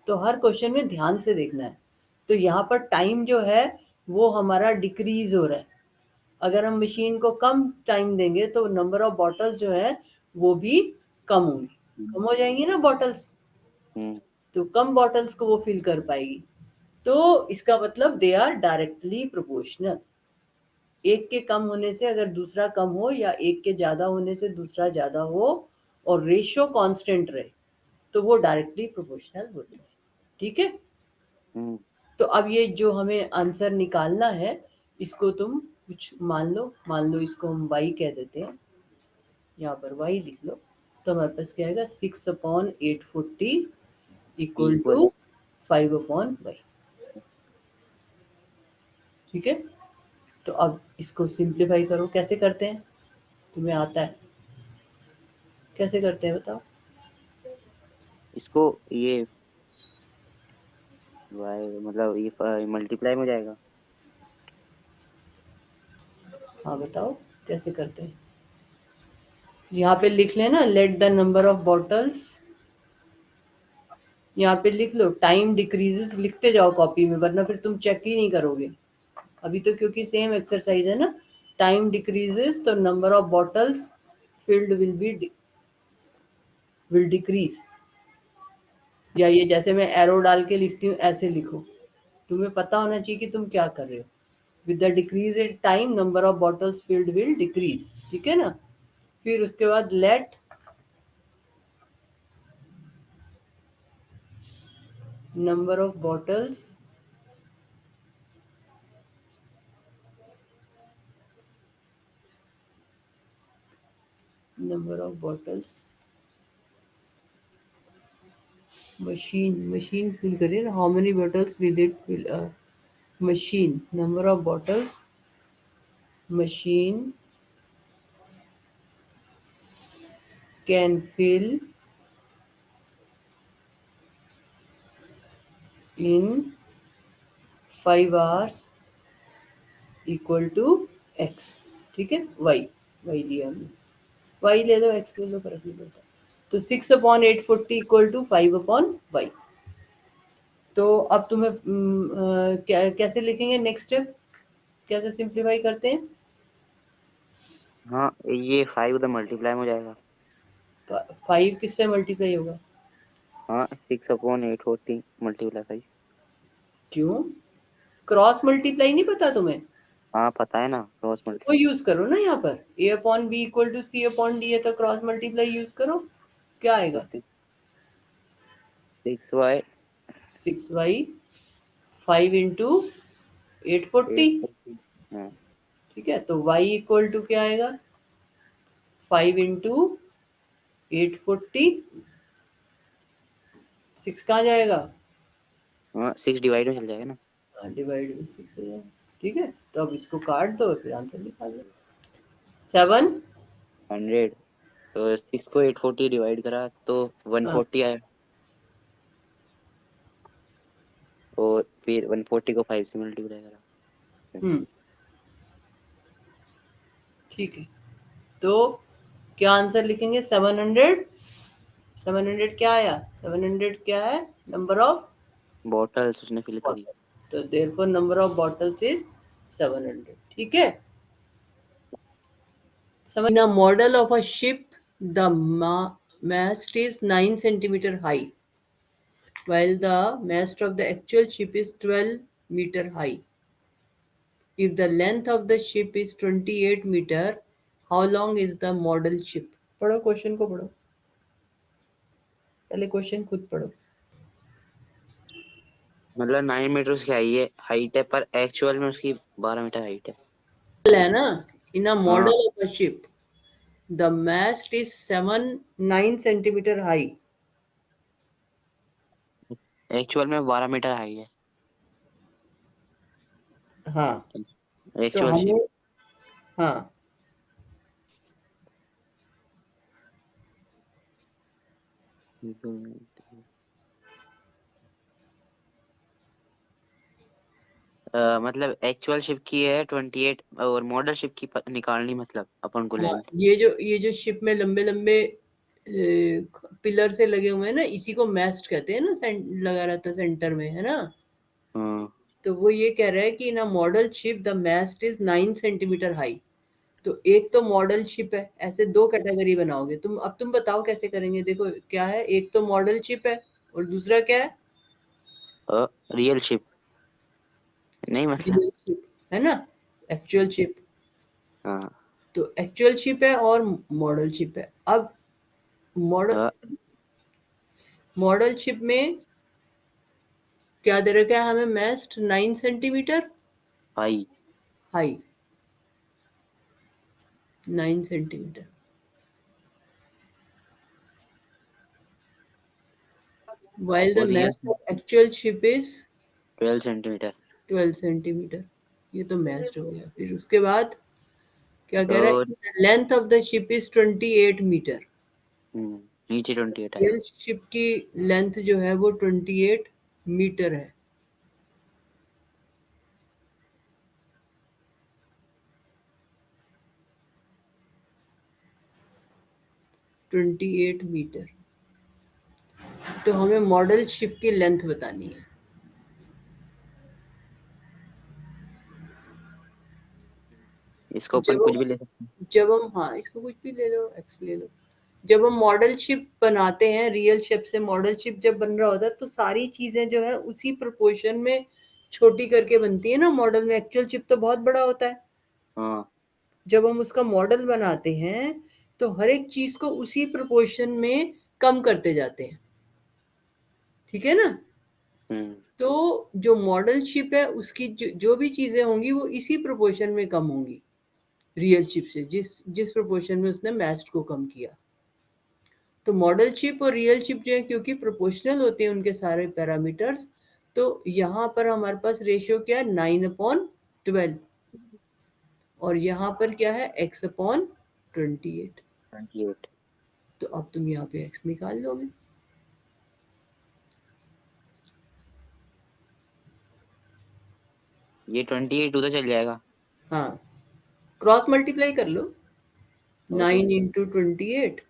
[SPEAKER 1] तो हर क्वेश्चन में ध्यान से देखना है। तो यहाँ पर टाइम जो है वो हमारा डिक्रीज हो रहा है। अगर हम मशीन को कम टाइम देंगे तो नंबर ऑफ बॉटल्स जो है वो भी कम होंगी,
[SPEAKER 2] हम्म
[SPEAKER 1] कम हो जाएंगी ना बॉटल्स।
[SPEAKER 2] हम्म
[SPEAKER 1] तो कम बॉटल्स को वो फिल कर पाएगी। तो इसका मतलब दे आर डायरेक्टली प्रोपोर्शनल। एक के कम होने से अगर दूसरा कम हो, या एक के ज्यादा होने से दूसरा ज्यादा हो, और रेशियो कांस्टेंट रहे, तो वो डायरेक्टली प्रोपोर्शनल होते हैं, ठीक है।
[SPEAKER 2] हम्म,
[SPEAKER 1] तो अब ये जो हमें आंसर निकालना है, इसको तुम कुछ मान लो इसको हम y कह देते हैं, यहाँ पर y लिख लो। तो हमारे पास क्या आएगा? 6/840 इक्वल
[SPEAKER 2] इक्वल।
[SPEAKER 1] टू 5/y, ठीक है। तो अब इसको सिंप्लीफाई करो, कैसे करते हैं, तुम्हें आता है, कैसे करते हैं बताओ।
[SPEAKER 2] इसको ये मतलब ये मल्टीप्लाई में हो जाएगा।
[SPEAKER 1] हाँ बताओ कैसे करते हैं। यहाँ पे लिख लेना, let the number of bottles, यहाँ पे लिख लो टाइम डिक्रीजेस, लिखते जाओ कॉपी में, वरना फिर तुम चेक ही नहीं करोगे। अभी तो क्योंकि सेम एक्सरसाइज है ना, टाइम डिक्रीजेस तो number of bottles filled will decrease. या ये जैसे मैं एरो डाल के लिखती हूँ ऐसे लिखो, तुम्हें पता होना चाहिए कि तुम क्या कर रहे हो। With the decrease in time number of bottles filled will decrease, ठीक है ना। फिर उसके बाद let number of bottles number of bottles machine fill करिए ना, how many bottles will it fill, machine number of bottles machine can fill in 5 hours equal to x, ठीक है। y लिया हमने, y ले लो x ले लो, फर्क नहीं पड़ता। तो 6/840 इक्वल टू 5/y। तो अब तुम्हें कैसे लिखेंगे, नेक्स्ट स्टेप कैसे सिंप्लीफाई करते हैं।
[SPEAKER 2] हाँ, ये 5 उधर मल्टीप्लाई में हो जाएगा।
[SPEAKER 1] 5 किससे मल्टीप्लाई होगा।
[SPEAKER 2] हाँ, 6/840 मल्टीप्लाई 5।
[SPEAKER 1] क्यों, क्रॉस मल्टीप्लाई नहीं पता तुम्हें,
[SPEAKER 2] हाँ, पता है ना, क्रॉस
[SPEAKER 1] वो
[SPEAKER 2] मल्टीप्लाई।
[SPEAKER 1] यूज करो ना, यहाँ पर a/b इक्वल टू c/d है, तो क्रॉस मल्टीप्लाई यूज करो, क्या
[SPEAKER 2] तो
[SPEAKER 1] आएगा।
[SPEAKER 2] 6y
[SPEAKER 1] 6y 5 into 840,
[SPEAKER 2] 840। हाँ
[SPEAKER 1] ठीक है। तो y इक्वल टू क्या आएगा, 5 इंटू 840, 6 कहाँ जाएगा,
[SPEAKER 2] हाँ, 6 डिवाइड में चल जाएगा ना।
[SPEAKER 1] डिवाइड में 6 हो जाएगा, ठीक है। तो अब इसको काट दो, फिर आंसर निकाल दो, 7।
[SPEAKER 2] 100। तो 6 को 840 डिवाइड करा तो 140 आया। और फिर 140 को 5 से मल्टीप्लाई करा।
[SPEAKER 1] हम्म, ठीक है। तो क्या आंसर लिखेंगे, 700। 700 क्या आया, 700 क्या है, नंबर ऑफ
[SPEAKER 2] बॉटल्स उसने फिल करी।
[SPEAKER 1] bottles, तो therefore number of bottles is 700, ठीक है। समझ, in a model of a ship the mast is 9 centimeter high while the mast of the actual ship is 12-meter high. If the length of the ship is 28 meter, how long is the model ship। पढ़ो question को, पढ़ो पहले, question खुद पढ़ो।
[SPEAKER 2] मतलब 9 metre उसकी height है, पर एक्चुअल में उसकी 12 मीटर हाइट है।
[SPEAKER 1] है ना, in a
[SPEAKER 2] हाँ,
[SPEAKER 1] model of a ship the mast is 9 centimeter high।
[SPEAKER 2] Actual में 12 मीटर हाई है।
[SPEAKER 1] हाँ, तो
[SPEAKER 2] एक्चुअल शिप।
[SPEAKER 1] हमें, हाँ,
[SPEAKER 2] मतलब एक्चुअल शिप की है 28, और मॉडल शिप की निकालनी, मतलब अपन को
[SPEAKER 1] हाँ,
[SPEAKER 2] लेंथ।
[SPEAKER 1] ये जो शिप में लंबे लंबे पिलर से लगे हुए हैं ना, इसी को मैस्ट कहते हैं ना, लगा रहता है सेंटर में, है ना।
[SPEAKER 2] हाँ।
[SPEAKER 1] तो वो ये कह रहा है कि ना model ship the moist is 9 centimetre high. तो एक तो मॉडल शिप है, ऐसे दो कैटेगरी बनाओगे तुम। अब तुम बताओ कैसे करेंगे, देखो क्या है, एक तो मॉडल शिप है और दूसरा क्या है,
[SPEAKER 2] रियल शिप नहीं, मतलब।
[SPEAKER 1] रियल शिप, है ना, एक्चुअल शिप।
[SPEAKER 2] हाँ।
[SPEAKER 1] तो एक्चुअल शिप है और मॉडल शिप है। अब मॉडल मॉडल शिप में क्या दे रखा है हमें, मेस्ट 9 centimetre
[SPEAKER 2] high.
[SPEAKER 1] High, 9 centimetre, while the
[SPEAKER 2] और real
[SPEAKER 1] mass of actual ship is
[SPEAKER 2] 12 centimetre.
[SPEAKER 1] 12 centimetre. ये तो मैच्ड हो गया। फिर उसके बाद क्या कह रहा
[SPEAKER 2] तो
[SPEAKER 1] है, length of the ship is 28 metre.
[SPEAKER 2] नीचे 28 है।
[SPEAKER 1] रियल शिप की लेंथ जो है वो 28 मीटर है। Twenty eight metre. तो हमें मॉडल शिप की लेंथ बतानी है।
[SPEAKER 2] इसको अपन
[SPEAKER 1] जब
[SPEAKER 2] कुछ भी ले सकते हैं।
[SPEAKER 1] जब हम, हाँ इसको कुछ भी ले लो, एक्स ले लो। जब हम मॉडल शिप बनाते हैं, रियल शिप से मॉडल शिप जब बन रहा होता है तो सारी चीजें जो है उसी प्रोपोर्शन में छोटी करके बनती है ना। मॉडल में एक्चुअल शिप तो बहुत बड़ा होता है।
[SPEAKER 2] हाँ।
[SPEAKER 1] जब हम उसका मॉडल बनाते हैं तो हर एक चीज को उसी प्रोपोर्शन में कम करते जाते हैं, ठीक है ना।
[SPEAKER 2] हम्म
[SPEAKER 1] तो जो मॉडल शिप है उसकी जो भी चीजें होंगी वो इसी प्रोपोर्शन में कम होंगी रियल शिप से, जिस जिस प्रोपोर्शन में उसने मैच्ड को कम किया। तो मॉडल शिप और रियल शिप जो है क्योंकि प्रोपोर्शनल होते हैं उनके सारे पैरामीटर्स, तो यहाँ पर हमारे पास रेशियो क्या है, 9/12। और यहाँ पर क्या है, x/28।
[SPEAKER 2] 28।
[SPEAKER 1] तो अब तुम यहाँ पे x निकाल लोगे।
[SPEAKER 2] ये 28 उधर चल जाएगा।
[SPEAKER 1] हाँ, क्रॉस मल्टीप्लाई कर लो।
[SPEAKER 2] Okay.
[SPEAKER 1] 9 × 28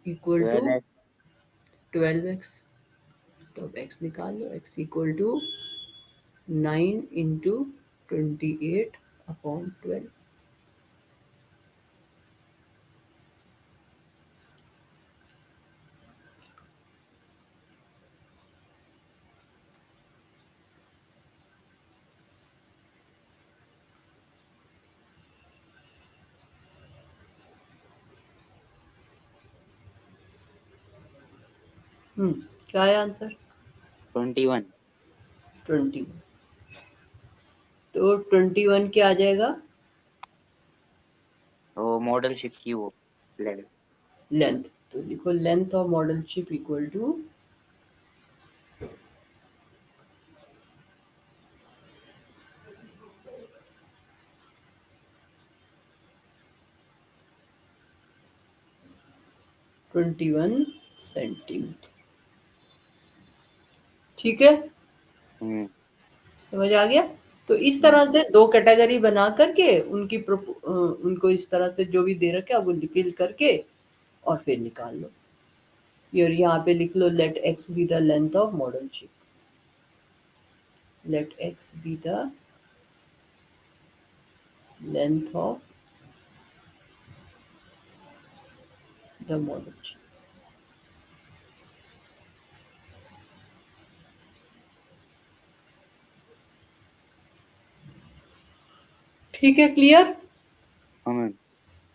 [SPEAKER 1] equal to
[SPEAKER 2] 12x।
[SPEAKER 1] 12x। तो अब x निकाल लो, x इक्वल टू 9 × 28/12। क्या है आंसर?
[SPEAKER 2] 21।
[SPEAKER 1] 20। तो 21 क्या आ जाएगा?
[SPEAKER 2] वो मॉडल शिप की वो लेंथ।
[SPEAKER 1] लेंथ। तो लिखो length of model ship equal to 21 centimetre. ठीक है,
[SPEAKER 2] हम्म
[SPEAKER 1] समझ आ गया। तो इस तरह से दो कैटेगरी बना करके उनको इस तरह से जो भी दे रखे आप वो फिल करके और फिर निकाल लो। और यहाँ पे लिख लो let x be the length of model ship. Let x be the length of the model ship. ठीक है, क्लियर?
[SPEAKER 2] हाँ मैम।